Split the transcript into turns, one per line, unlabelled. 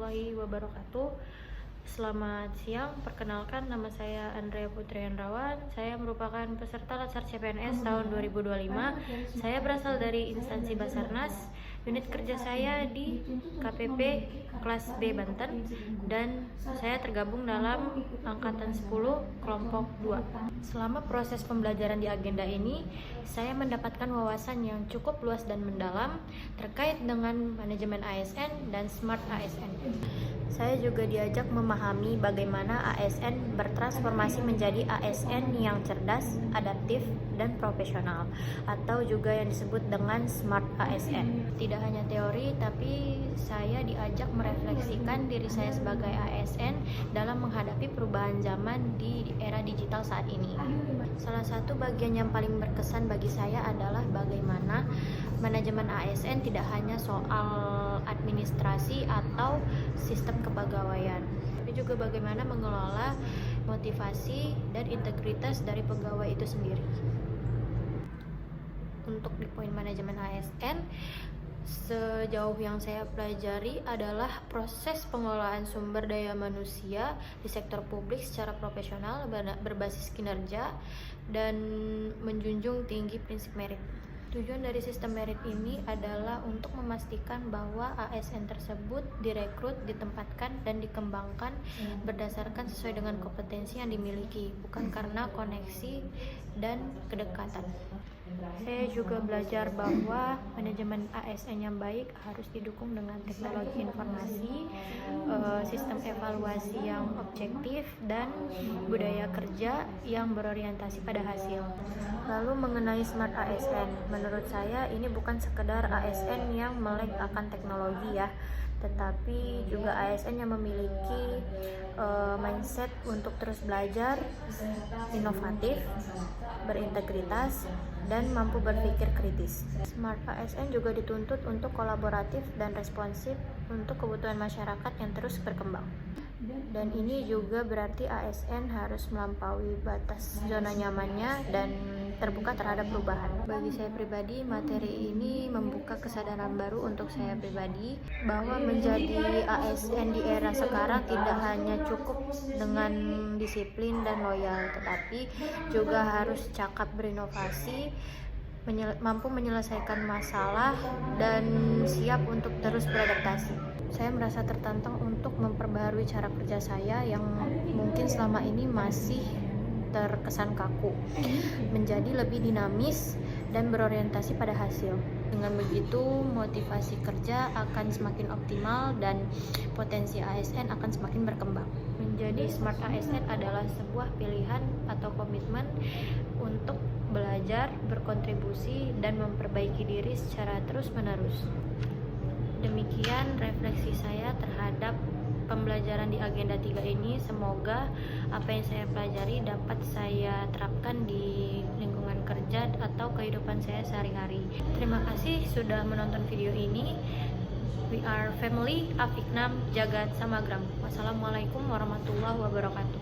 warahmatullahi wabarakatuh. Selamat siang, perkenalkan nama saya Andrea Putri Hendrawan. Saya merupakan peserta Latsar CPNS tahun 2025. Saya berasal dari instansi Basarnas. Unit kerja saya di KPP kelas B Banten dan saya tergabung dalam angkatan 10 kelompok 2. Selama proses pembelajaran di agenda ini, saya mendapatkan wawasan yang cukup luas dan mendalam terkait dengan manajemen ASN dan Smart ASN. Saya juga diajak memahami bagaimana ASN bertransformasi menjadi ASN yang cerdas, adaptif, dan profesional, atau juga yang disebut dengan Smart ASN. Tidak hanya teori, tapi saya diajak merefleksikan diri saya sebagai ASN dalam menghadapi perubahan zaman di era digital saat ini. Salah satu bagian yang paling berkesan bagi saya adalah bagaimana manajemen ASN tidak hanya soal administrasi atau sistem kepegawaian, tapi juga bagaimana mengelola motivasi dan integritas dari pegawai itu sendiri. Untuk di poin manajemen ASN, sejauh yang saya pelajari adalah proses pengelolaan sumber daya manusia di sektor publik secara profesional, berbasis kinerja, dan menjunjung tinggi prinsip merit. Tujuan dari sistem merit ini adalah untuk memastikan bahwa ASN tersebut direkrut, ditempatkan, dan dikembangkan berdasarkan sesuai dengan kompetensi yang dimiliki, bukan karena koneksi dan kedekatan. Saya juga belajar bahwa manajemen ASN yang baik harus didukung dengan teknologi informasi, sistem evaluasi yang objektif, dan budaya kerja yang berorientasi pada hasil. Lalu mengenai Smart ASN, menurut saya ini bukan sekedar ASN yang melek akan teknologi ya, tetapi juga ASN yang memiliki mindset untuk terus belajar, inovatif, berintegritas, dan mampu berpikir kritis. Smart ASN juga dituntut untuk kolaboratif dan responsif untuk kebutuhan masyarakat yang terus berkembang. Dan ini juga berarti ASN harus melampaui batas zona nyamannya dan terbuka terhadap perubahan. Bagi saya pribadi, materi ini membuka kesadaran baru untuk saya pribadi bahwa menjadi ASN di era sekarang tidak hanya cukup dengan disiplin dan loyal, tetapi juga harus cakap berinovasi, mampu menyelesaikan masalah, dan siap untuk terus beradaptasi. Saya merasa tertantang untuk memperbaharui cara kerja saya yang mungkin selama ini masih terkesan kaku, menjadi lebih dinamis dan berorientasi pada hasil. Dengan begitu, motivasi kerja akan semakin optimal dan potensi ASN akan semakin berkembang. Menjadi Smart ASN adalah sebuah pilihan atau komitmen untuk belajar, berkontribusi, dan memperbaiki diri secara terus-menerus. Demikian refleksi saya terhadap pembelajaran di agenda 3 ini. Semoga apa yang saya pelajari dapat saya terapkan di lingkungan kerja atau kehidupan saya sehari-hari. Terima kasih sudah menonton video ini. We are family, Afiknam, Jagat Samagram. Wassalamualaikum warahmatullahi wabarakatuh.